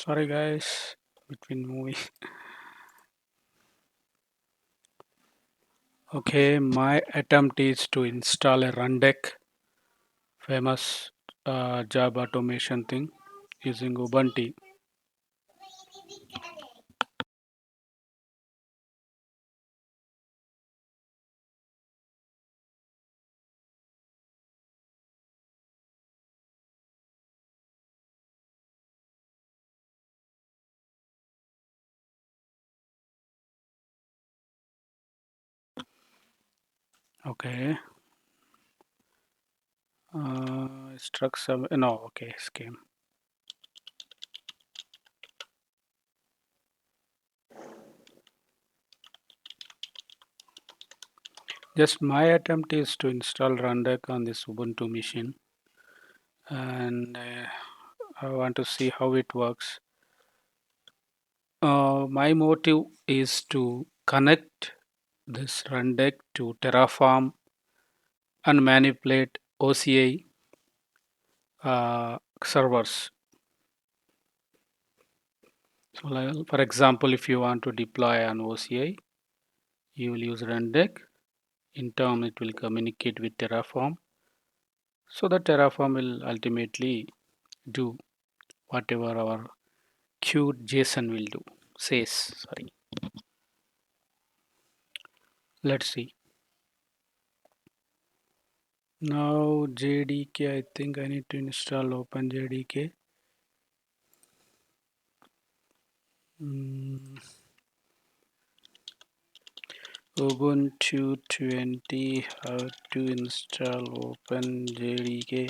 Sorry guys, between movie. Okay, my attempt is to install a Rundeck, famous job automation thing using Ubuntu. Okay, struck some. No, okay, scheme. Just my attempt is to install Rundeck on this Ubuntu machine, and I want to see how it works. My motive is to connect this Rundeck to Terraform and manipulate OCI servers. So, for example, if you want to deploy an OCI, you will use Rundeck. In turn, it will communicate with Terraform. So the Terraform will ultimately do whatever our queued JSON will do. Says, sorry. Let's see. Now JDK, I think I need to install OpenJDK. Mm, Ubuntu 20, how to install OpenJDK.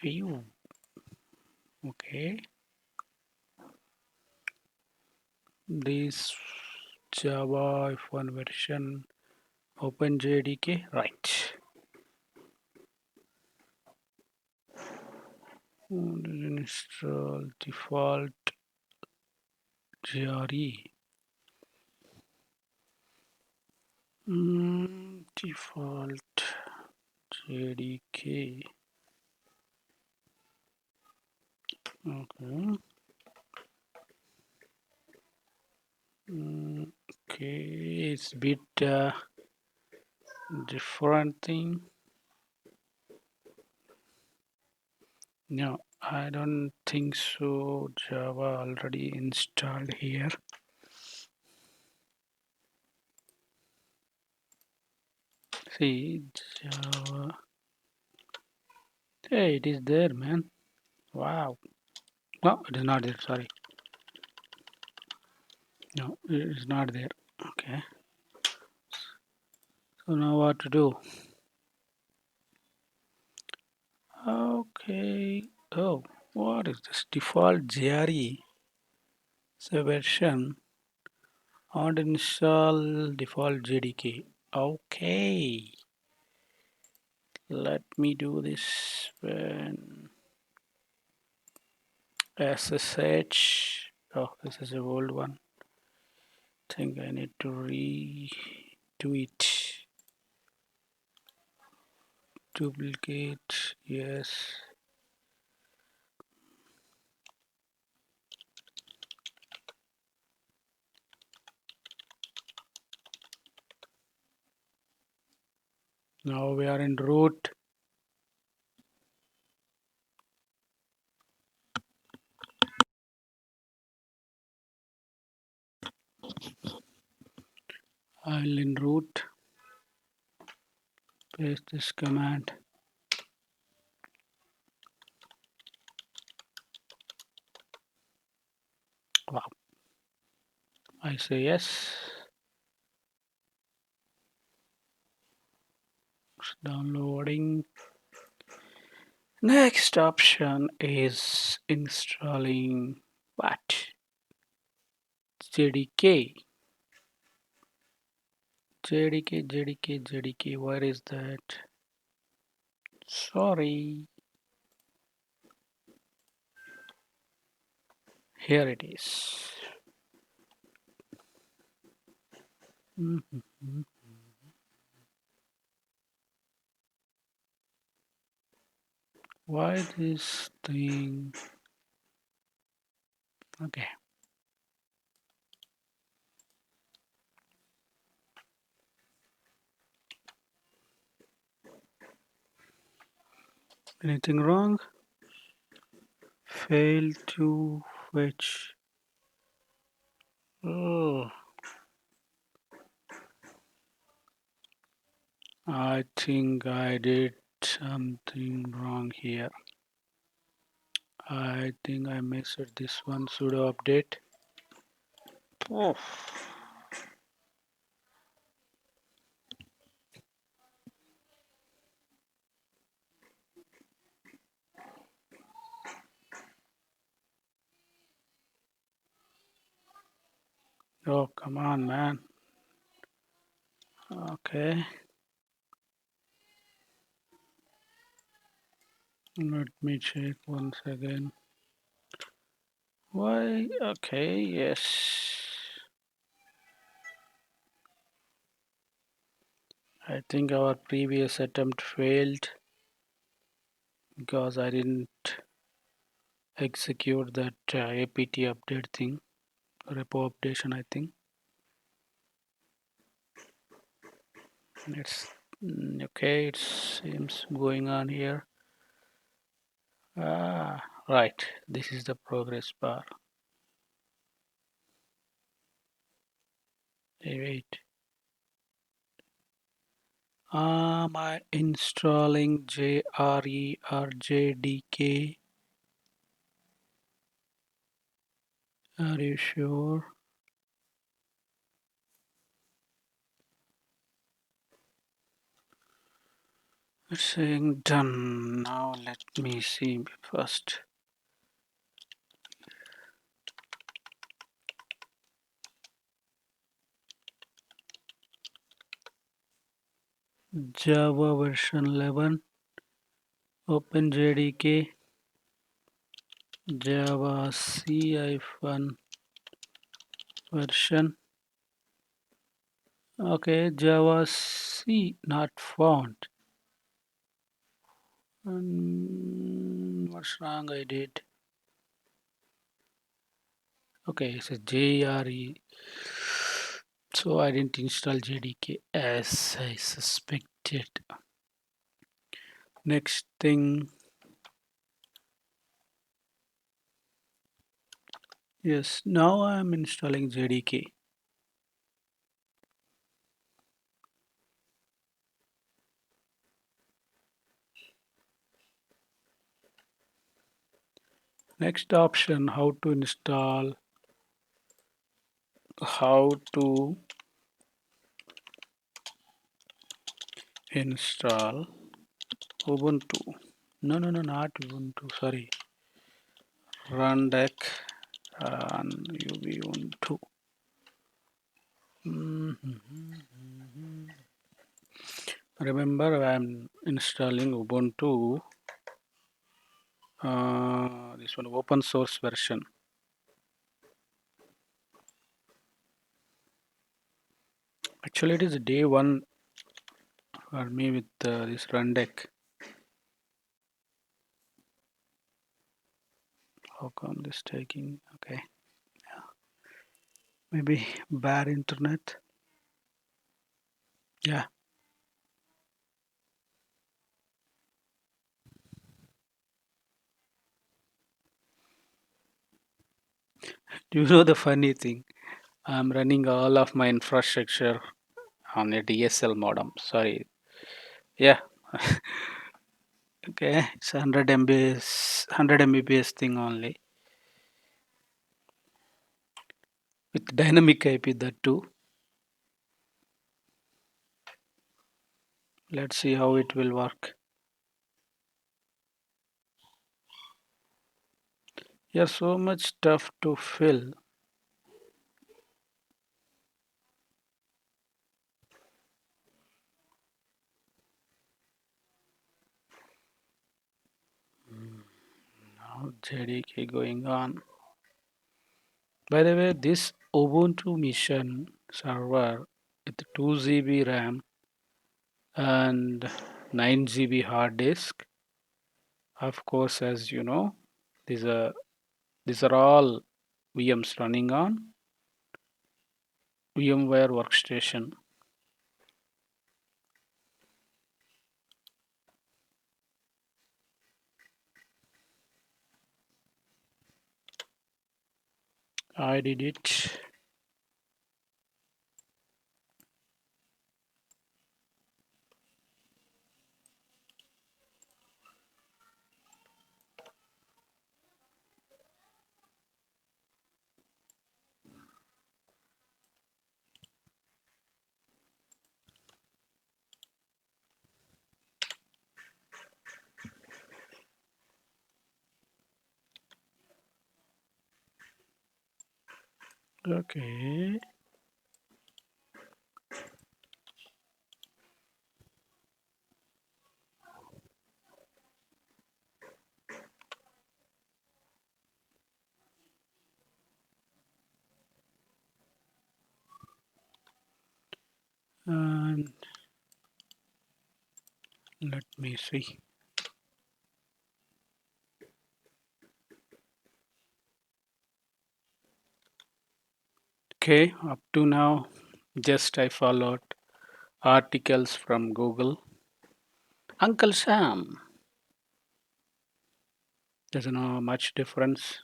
Ew. Okay. This Java F1 version OpenJDK, right. Install default GRE. Default JDK. Okay. Okay, it's a bit different thing. No, I don't think so. Java already installed here. See, Java. Hey, it is there, man. Wow. No, it is not there. Sorry. No, it is not there. Okay. So now what to do? Okay. Oh, what is this? Default GRE. So version on install default JDK. Okay. Let me do this when SSH. Oh, this is a old one. Think I need to redo it. Duplicate. Yes. Now we are in root. I'll in root. Paste this command. Wow. I say yes. It's downloading. Next option is installing what? JDK. JDK. Where is that? Sorry. Here it is. Mhm. Why this thing? Okay. Anything wrong? Fail to fetch. Oh, I think I did something wrong here. I think I missed this one. Sudo update. Oh, oh, come on, man. Okay, let me check once again. Why? Okay, yes. I think our previous attempt failed because I didn't execute that apt update thing, repo updation. I think it's okay. It seems going on here. Ah, right. This is the progress bar. Hey, wait. Am I installing JRE or JDK? Are you sure? It's saying done. Now let me see first. Java version 11. Open JDK. Java C-version. Okay, Java C not found. What's wrong I did? Okay, it's a JRE. So I didn't install JDK as I suspected. Next thing, yes, now I'm installing JDK. Next option, how to install Ubuntu. No, no, no, not Ubuntu. Sorry, Rundeck and Ubuntu. Remember, I'm installing Ubuntu. This one open source version. Actually, it is day one for me with this Rundeck. How come this taking? Okay, maybe bad internet. Yeah, you know the funny thing. I'm running all of my infrastructure on a DSL modem. Sorry. Yeah. Okay. It's 100 Mbps, 100 Mbps thing only with dynamic IP that too. Let's see how it will work. Yeah, so much stuff to fill. Now JDK going on. By the way, this Ubuntu Mission server with 2 GB RAM and 9 GB hard disk Of course, as you know, these are these are all VMs running on VMware workstation. I did it. Okay. And let me see. Okay, up to now, just I followed articles from Google. Uncle Sam, there's no much difference.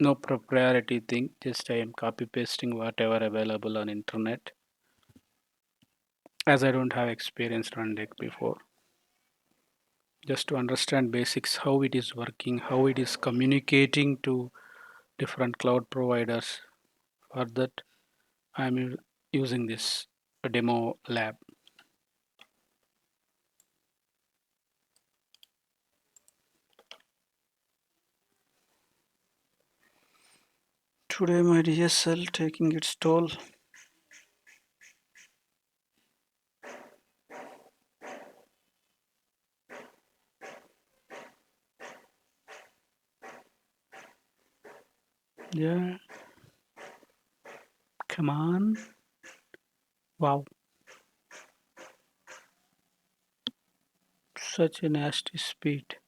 No proprietary thing. Just I am copy pasting whatever available on internet. As I don't have experience Rundeck before, just to understand basics, how it is working, how it is communicating to different cloud providers. For that, I'm using this demo lab. Today my DSL taking its toll. Yeah, come on. Wow, such a nasty speed.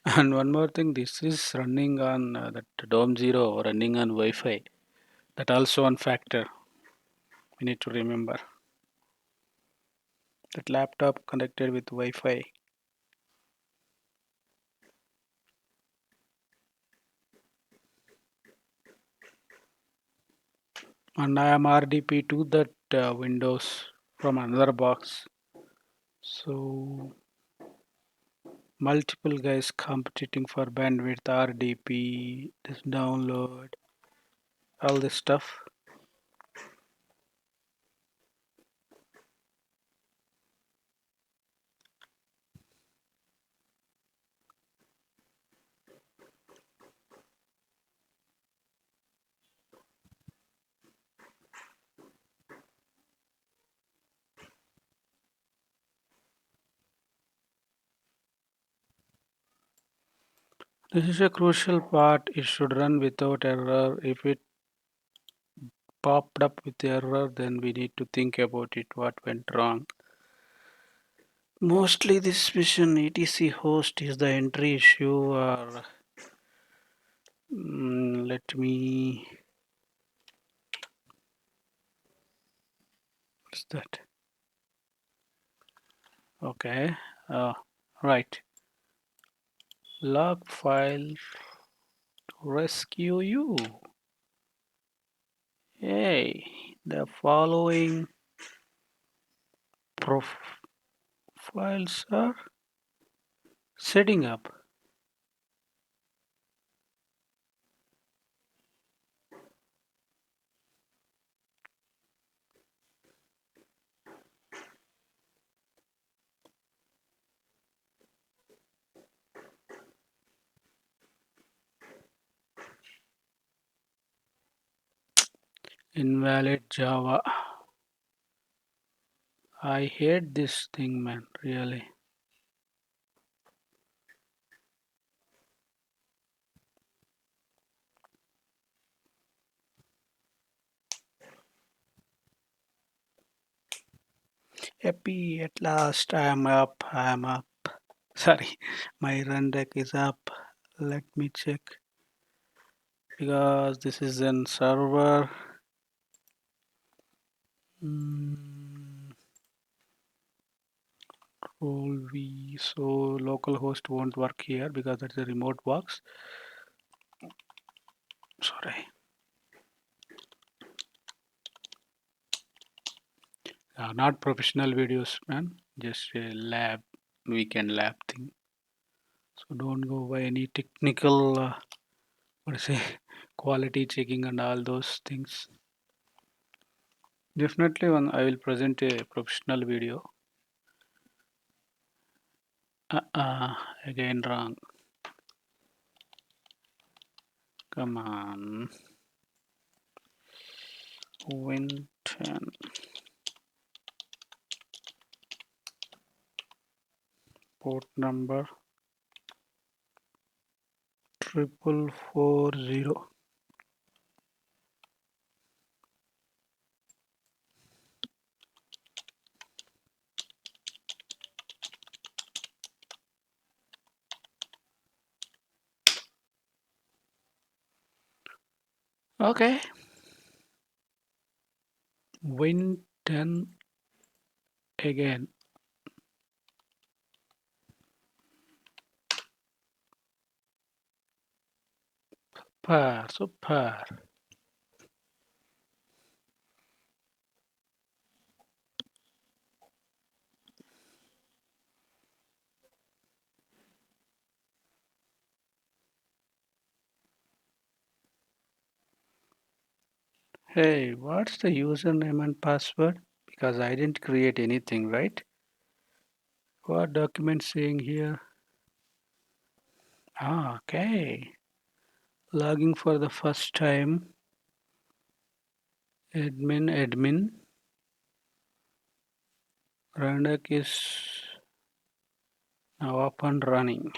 And one more thing, this is running on that Dome Zero, running on Wi-Fi. That also one factor we need to remember. That laptop connected with Wi-Fi. And I am RDP to that Windows from another box. So multiple guys competing for bandwidth, RDP, this download, all this stuff. This is a crucial part. It should run without error. If it popped up with error, then we need to think about it. What went wrong? Mostly this mission etc host is the entry issue, or let me. What's that? Okay. Uh, right. Log file to rescue you. Hey, the following profiles are setting up. Invalid Java. I hate this thing, man, really. Happy at last. I am up. I am up. Sorry, my run deck is up. Let me check because this is in server. Mm, Control V. So localhost won't work here because that's a remote box. Sorry. Not professional videos, man. Just a lab, weekend lab thing. So don't go by any technical, what to say, quality checking and all those things. Definitely, when I will present a professional video. Again wrong. Come on. Win 10. Port number 4440. Okay. Win 10 again. Super. Hey, what's the username and password? Because I didn't create anything, right? What document saying here? Okay. Logging for the first time. Admin. Rundeck is now up and running.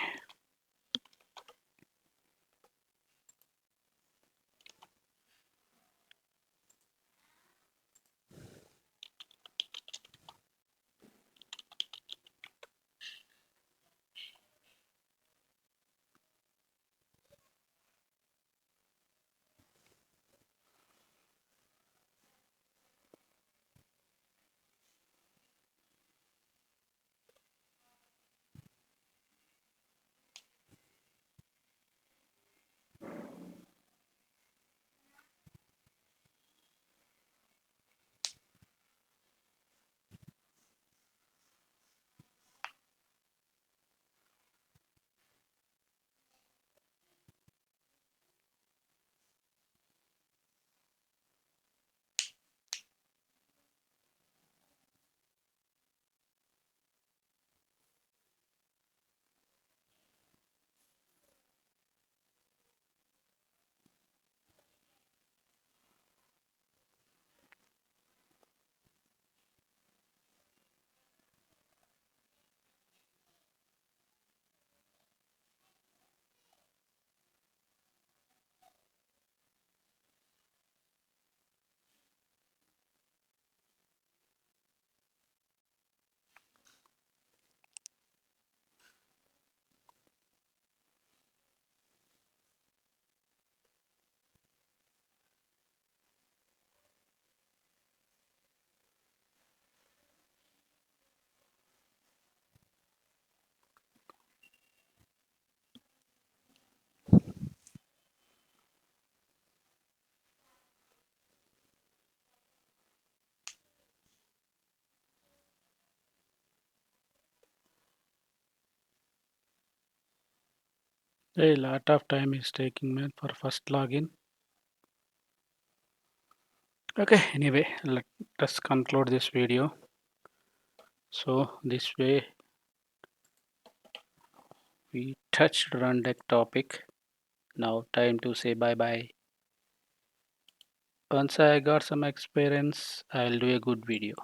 A lot of time is taking, man, for first login. Okay, anyway, let us conclude this video. So this way we touched Rundeck topic. Now time to say bye bye. Once I got some experience, I'll do a good video.